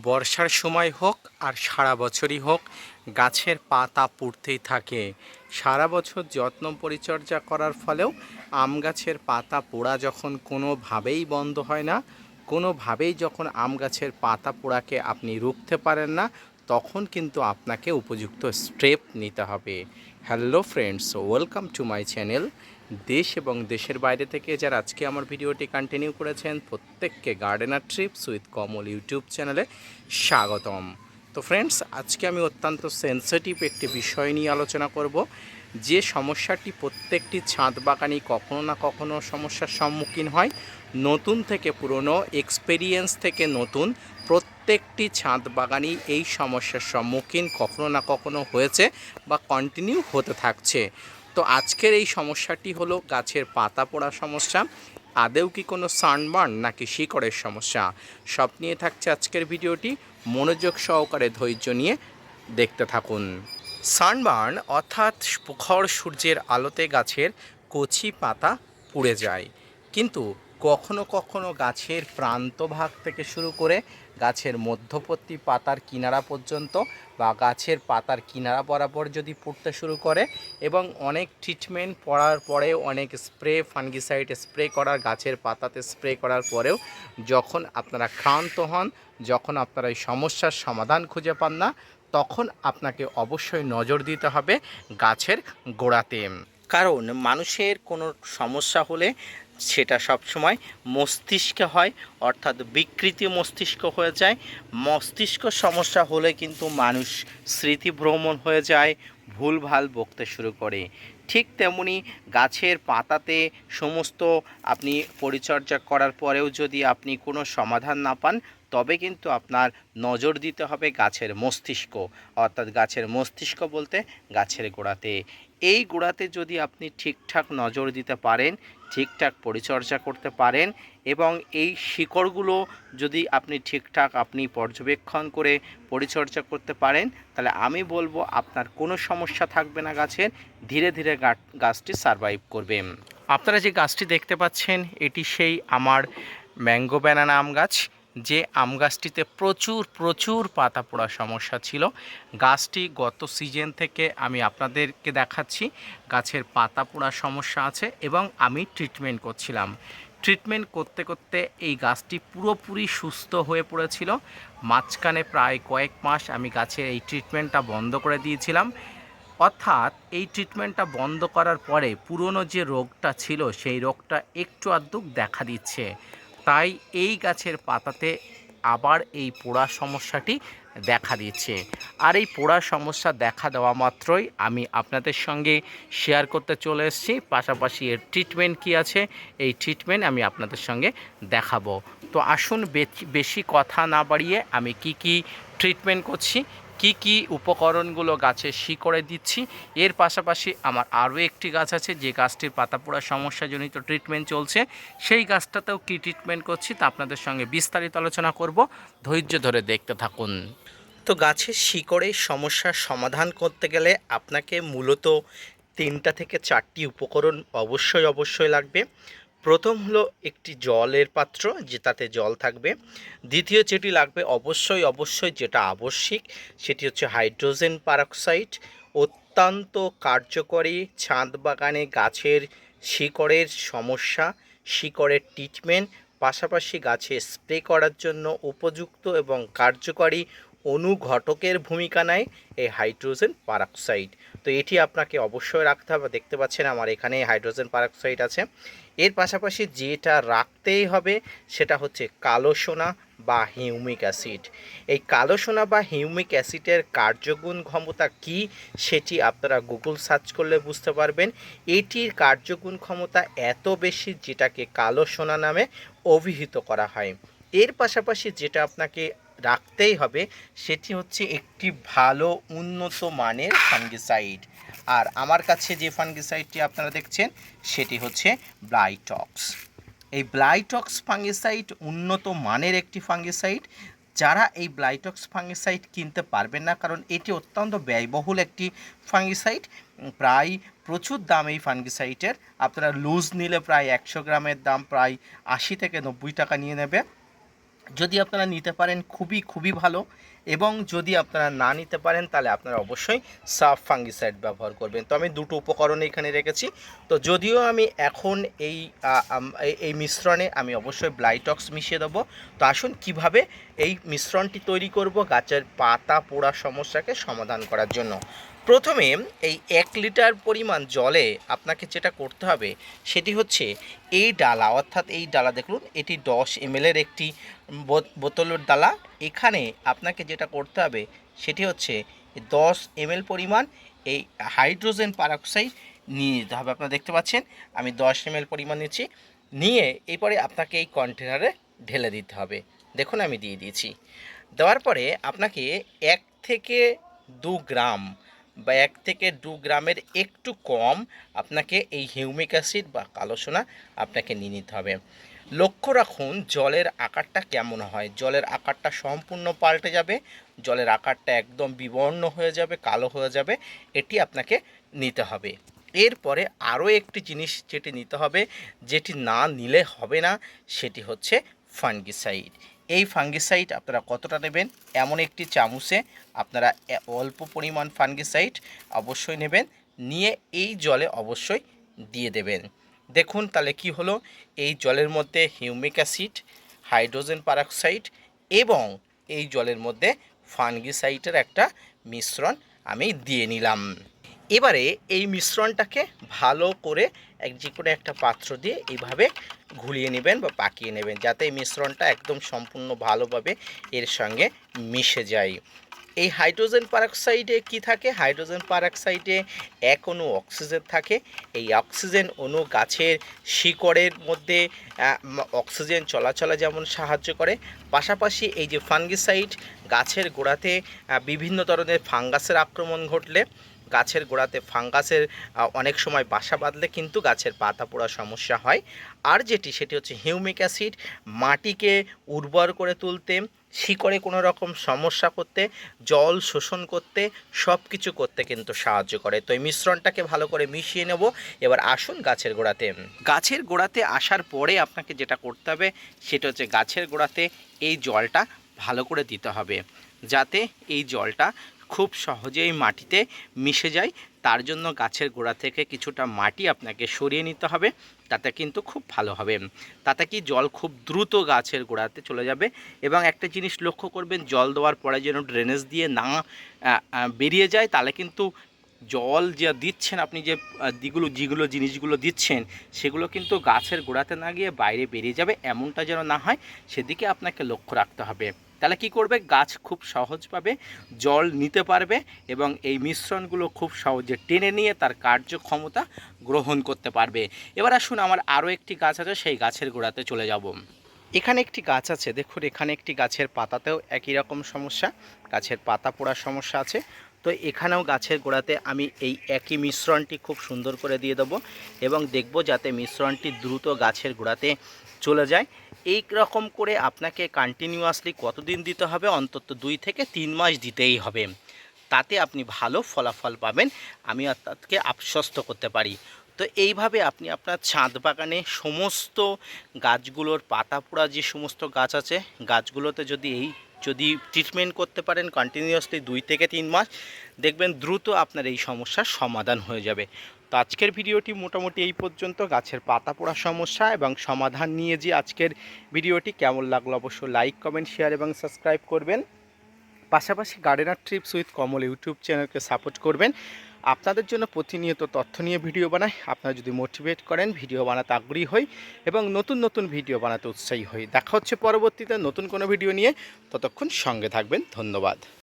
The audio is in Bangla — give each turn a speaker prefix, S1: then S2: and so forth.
S1: বর্ষার সময় হোক আর সারা বছরই হোক, গাছের পাতা পুড়তেই থাকে। সারা বছর যত্ন পরিচর্যা করার ফলেও আম গাছের পাতা পোড়া যখন কোনোভাবেই বন্ধ হয় না, কোনোভাবেই যখন আম গাছের পাতা পোড়াকে আপনি রুখতে পারেন না, তখন কিন্তু আপনাকে উপযুক্ত স্টেপ নিতে হবে। Hello friends, welcome to my channel. দেশ এবং দেশের বাইরে থেকে যারা আজকে আমার ভিডিওটি কন্টিনিউ করেছেন, প্রত্যেককে gardener TRIPS with Kamal YouTube চ্যানেলে স্বাগতম। তো ফ্রেন্ডস, আজকে আমি অত্যন্ত সেন্সিটিভ একটি বিষয় নিয়ে আলোচনা করব, যে সমস্যাটি প্রত্যেকটি ছাদ বাগানই কখনো না কখনো সমস্যার সম্মুখীন হয়। নতুন থেকে পুরনো, এক্সপেরিয়েন্স থেকে নতুন, প্রত্যেকটি ছাদ বাগানই এই সমস্যার সম্মুখীন কখনো না কখনো হয়েছে বা কন্টিনিউ হতে থাকছে। তো আজকের এই সমস্যাটি হলো গাছের পাতা পোড়া সমস্যা। আদেও কি কোনো সানবার্ন নাকি শিকড়ের সমস্যা, সব নিয়ে থাকছে আজকের ভিডিওটি। মনোযোগ সহকারে ধৈর্য নিয়ে দেখতে থাকুন। সানবার্ন অর্থাৎ প্রখর সূর্যের আলোতে গাছের কচি পাতা পুড়ে যায়, কিন্তু কখনো কখনো গাছের প্রান্তভাগ থেকে শুরু করে গাছের মধ্যবর্তী পাতার কিনারা পর্যন্ত বা গাছের পাতার কিনারা বরাবর যদি পুড়তে শুরু করে, এবং অনেক ট্রিটমেন্ট পড়ার পরে, অনেক স্প্রে, ফাঙ্গিসাইড স্প্রে করার, গাছের পাতাতে স্প্রে করার পরেও যখন আপনারা ক্লান্ত হন, যখন আপনারা এই সমস্যার সমাধান খুঁজে পান না, তখন আপনাকে অবশ্যই নজর দিতে হবে গাছের গোড়াতে। কারণ মানুষের কোনো সমস্যা হলে সেটা সবসময় মস্তিষ্কে হয়, অর্থাৎ বিকৃতি মস্তিষ্ক হয়ে যায়। মস্তিষ্ক সমস্যা হলে কিন্তু মানুষ স্মৃতিভ্রমণ হয়ে যায়, ভুলভাল বকতে শুরু করে। ঠিক তেমনি গাছের পাতাতে সমস্ত আপনি পরিচর্যা করার পরেও যদি আপনি কোনো সমাধান না পান, তবে কিন্তু আপনার নজর দিতে হবে গাছের মস্তিষ্ক, অর্থাৎ গাছের মস্তিষ্ক বলতে গাছের গোড়াতে। এই গোড়াতে যদি আপনি ঠিকঠাক নজর দিতে পারেন, ঠিকঠাক পরিচর্যা করতে পারেন, এবং এই শিকড়গুলো যদি আপনি ঠিকঠাক পর্যবেক্ষণ করে পরিচর্যা করতে পারেন, তাহলে আমি বলবো আপনার কোনো সমস্যা থাকবে না গাছের। ধীরে ধীরে গাছটি সারভাইভ করবে। আপনারা যে গাছটি দেখতে পাচ্ছেন, এটি সেই আমার ম্যাঙ্গো ব্যানানা আম গাছ। যে আম গাছটিতে প্রচুর প্রচুর পাতা পোড়া সমস্যা ছিল। গাছটি গত সিজন থেকে আমি আপনাদেরকে দেখাচ্ছি গাছের পাতা পোড়া সমস্যা আছে, এবং আমি ট্রিটমেন্ট করছিলাম। ট্রিটমেন্ট করতে করতে এই গাছটি পুরোপুরি সুস্থ হয়ে পড়েছিল। মাঝখানে প্রায় কয়েক মাস আমি গাছের এই ট্রিটমেন্টটা বন্ধ করে দিয়েছিলাম। অর্থাৎ এই ট্রিটমেন্টটা বন্ধ করার পরে পুরনো যে রোগটা ছিল, সেই রোগটা একটু আধটু দেখা দিচ্ছে। তাই এই গাছের পাতাতে আবার এই পোড়া সমস্যাটি দেখা দিচ্ছে। আর এই পোড়া সমস্যা দেখা দেওয়া মাত্রই আমি আপনাদের সঙ্গে শেয়ার করতে চলে এসেছি। পাশাপাশি এর ট্রিটমেন্ট কী আছে, এই ট্রিটমেন্ট আমি আপনাদের সঙ্গে দেখাবো। তো আসুন, বেশি কথা না বাড়িয়ে আমি কি ট্রিটমেন্ট করছি, কি উপকরণগুলো গাছের শিকড়ে দিচ্ছি, এর পাশাপাশি আমার আরও একটি গাছ আছে যে গাছটির পাতা পোড়া সমস্যাজনিত ট্রিটমেন্ট চলছে, সেই গাছটাতেও কী ট্রিটমেন্ট করছি তা আপনাদের সঙ্গে বিস্তারিত আলোচনা করব। ধৈর্য ধরে দেখতে থাকুন। তো গাছের শিকড়ের সমস্যার সমাধান করতে গেলে আপনাকে মূলত 3টা থেকে 4টি উপকরণ অবশ্যই লাগবে। প্রথম হলো একটি জলের পাত্র, যেটাতে জল থাকবে। দ্বিতীয় যেটি লাগবে অবশ্যই যেটা আবশ্যিক, সেটি হচ্ছে হাইড্রোজেন পারক্সাইড। অত্যন্ত কার্যকরী ছাদ বাগানে গাছের শিকড়ের সমস্যা, শিকড়ের ট্রিটমেন্ট, পাশাপাশি গাছে স্প্রে করার জন্য উপযুক্ত এবং কার্যকরী অনুঘটকের ভূমিকা নেয় এই হাইড্রোজেন পারক্সাইড। তো এটি আপনাকে অবশ্যই রাখতে হবে। দেখতে পাচ্ছেন আমার এখানে হাইড্রোজেন পারক্সাইড আছে। এর পাশাপাশি যেটা রাখতেই হবে সেটা হচ্ছে কালো সোনা বা হিউমিক অ্যাসিড। এই কালো সোনা বা হিউমিক অ্যাসিডের কার্যগুণ ক্ষমতা কী, সেটি আপনারা গুগল সার্চ করলে বুঝতে পারবেন। এটির কার্যগুণ ক্ষমতা এত বেশি, যেটাকে কালো সোনা নামে অভিহিত করা হয়। এর পাশাপাশি যেটা আপনাকে রাখতেই হবে সেটি হচ্ছে একটি ভালো উন্নত মানের ফাঙ্গিসাইড। আর আমার কাছে যে ফাঙ্গিসাইডটি আপনারা দেখছেন সেটি হচ্ছে ব্লাইটক্স। এই ব্লাইটক্স ফাঙ্গিসাইড উন্নত মানের একটি ফাঙ্গিসাইড। যারা এই ব্লাইটক্স ফাঙ্গিসাইড কিনতে পারবেন না, কারণ এটি অত্যন্ত ব্যয়বহুল একটি ফাঙ্গিসাইড, প্রায় প্রচুর দাম এই ফাঙ্গিসাইডের। আপনারা লুজ নিলে প্রায় 100 গ্রামের দাম প্রায় 80 থেকে 90 টাকা নিয়ে নেবে। যদি আপনারা নিতে পারেন খুবই ভালো, এবং যদি আপনারা না নিতে পারেন তাহলে আপনারা অবশ্যই সাফ ফাঙ্গিসাইড ব্যবহার করবেন। তো আমি দুটো উপকরণ এখানে রেখেছি। তো যদিও আমি এখন এই মিশ্রণে আমি অবশ্যই ব্লাইটক্স মিশিয়ে দেবো। তো আসুন কিভাবে এই মিশ্রণটি তৈরি করব গাছের পাতা পোড়া সমস্যাকে সমাধান করার জন্য। প্রথমে এই 1 লিটার পরিমাণ জলে আপনাকে যেটা করতে হবে সেটি হচ্ছে এই ডালা, অর্থাৎ এই ডালা দেখুন, এটি 10 ml একটি বোতলের ডালা। এখানে আপনাকে যেটা করতে হবে সেটি হচ্ছে 10 ml পরিমাণ এই হাইড্রোজেন পারঅক্সাইড নিয়ে নিতে হবে। আপনারা দেখতে পাচ্ছেন আমি 10 ml পরিমাণ নিচ্ছি, নিয়ে এরপরে আপনাকে এই কন্টেনারে ঢেলে দিতে হবে। দেখুন আমি দিয়ে দিয়েছি। দেওয়ার পরে আপনাকে 1 থেকে 2 গ্রাম বা 1 থেকে 2 গ্রামের একটু কম আপনাকে এই হিউমিক অ্যাসিড বা কালো সোনা আপনাকে নিয়ে নিতে হবে। লক্ষ্য রাখুন জলের আকারটা কেমন হয়। জলের আকারটা সম্পূর্ণ পাল্টে যাবে, জলের আকারটা একদম বিবর্ণ হয়ে যাবে, কালো হয়ে যাবে, এটি আপনাকে নিতে হবে। এরপরে আরও একটি জিনিস যেটি নিতে হবে, যেটি না নিলে হবে না, সেটি হচ্ছে ফাঙ্গিসাইড। এই ফাঙ্গিসাইড আপনারা কতটা নেবেন, এমন একটি চামচে আপনারা অল্প পরিমাণ ফাঙ্গিসাইড অবশ্যই নেবেন, নিয়ে এই জলে অবশ্যই দিয়ে দেবেন। দেখুন তাহলে কি হলো, এই জলের মধ্যে হিউমিক অ্যাসিড, হাইড্রোজেন পারঅক্সাইড এবং এই জলের মধ্যে ফাঙ্গিসাইডের একটা মিশ্রণ আমি দিয়ে নিলাম। এবারে এই মিশ্রণটাকে ভালো করে যে কোনো একটা পাত্র দিয়ে এইভাবে ঘুলিয়ে নেবেন বা পাকিয়ে নেবেন, যাতে এই মিশ্রণটা একদম সম্পূর্ণ ভালোভাবে এর সঙ্গে মিশে যায়। এই হাইড্রোজেন পারঅক্সাইডে কি থাকে, হাইড্রোজেন পারঅক্সাইডে এক অণু অক্সিজেন থাকে। এই অক্সিজেন অণু গাছের শিকড়ের মধ্যে অক্সিজেন চলাচলে যেমন সাহায্য করে, পাশাপাশি এই যে ফাঙ্গিসাইড গাছের গোড়াতে বিভিন্ন ধরনের ফাঙ্গাসের আক্রমণ ঘটলে, গাছের গোড়াতে ফাঙ্গাসের অনেক সময় বাসা বাঁধলে কিন্তু গাছের পাতা পোড়া সমস্যা হয়। আর সেটি হচ্ছে হিউমিক অ্যাসিড, মাটিকে উর্বর করে তুলতে, শিকড়ে কোনো রকম সমস্যা করতে, জল শোষণ করতে, সব কিছু করতে কিন্তু সাহায্য করে। তো এই মিশ্রণটাকে ভালো করে মিশিয়ে নেব। এবার আসুন গাছের গোড়াতে। গাছের গোড়াতে আসার পরে আপনাকে যেটা করতে হবে সেটা হচ্ছে গাছের গোড়াতে এই জলটা ভালো করে দিতে হবে, যাতে এই জলটা খুব সহজেই মাটিতে মিশে যায়। তার জন্য গাছের গোড়া থেকে কিছুটা মাটি আপনাকে সরিয়ে নিতে হবে, তাতে কিন্তু খুব ভালো হবে। তাতে কি জল খুব দ্রুত গাছের গোড়াতে চলে যাবে। এবং একটা জিনিস লক্ষ্য করবেন, জল দেওয়ার পরে যেন ড্রেনেজ দিয়ে না বেরিয়ে যায়, তাহলে কিন্তু জল যা দিচ্ছেন আপনি, যে জিনিসগুলো দিচ্ছেন, সেগুলো কিন্তু গাছের গোড়াতে না গিয়ে বাইরে বেরিয়ে যাবে, এমনটা যেন না হয়, সেদিকে আপনাকে লক্ষ্য রাখতে হবে। তাহলে কি করবে, গাছ খুব সহজভাবে জল নিতে পারবে এবং এই মিশ্রণগুলো খুব সহজে টেনে নিয়ে তার কার্যক্ষমতা গ্রহণ করতে পারবে। এবার আসুন আমার আরও একটি গাছ আছে, সেই গাছের গোড়াতে চলে যাব। এখানে একটি গাছ আছে, দেখুন এখানে একটি গাছের পাতাতেও একই রকম সমস্যা, গাছের পাতা পোড়ার সমস্যা আছে। তো এখানেও গাছের গোড়াতে আমি এই একই মিশ্রণটি খুব সুন্দর করে দিয়ে দেবো এবং দেখব যাতে মিশ্রণটি দ্রুত গাছের গোড়াতে চলে যায়। এই রকম করে আপনাকে কন্টিনিউয়াসলি কতদিন দিতে হবে, অন্তত 2 থেকে 3 মাস দিতেই হবে, তাতে আপনি ভালো ফলাফল পাবেন, আমি আপনাকে আশ্বস্ত করতে পারি। তো এইভাবে আপনি আপনার ছাদ বাগানে সমস্ত গাছগুলোর পাতা পোড়া যে সমস্ত গাছ আছে, গাছগুলোতে যদি ট্রিটমেন্ট করতে পারেন কন্টিনিউয়াসলি 2 থেকে 3 মাস, দেখবেন দ্রুত আপনার এই সমস্যার সমাধান হয়ে যাবে। তো আজকের ভিডিওটি মোটামুটি এই পর্যন্ত, গাছের পাতা পোড়া সমস্যা এবং সমাধান নিয়ে যে আজকের ভিডিওটি কেমন লাগলো অবশ্যই লাইক, কমেন্ট, শেয়ার এবং সাবস্ক্রাইব করবেন। পাশাপাশি gardener TRIPS with Kamal YouTube চ্যানেলকে সাপোর্ট করবেন। আপনাদের জন্য প্রতিনিয়ত তথ্য নিয়ে ভিডিও বানাই। আপনারা যদি মোটিভেট করেন, ভিডিও বানাতে আগ্রহী হই এবং নতুন ভিডিও বানাতে উৎসাহী হই। দেখা হচ্ছে পরবর্তীতে নতুন কোনো ভিডিও নিয়ে, ততক্ষণ সঙ্গে থাকবেন। ধন্যবাদ।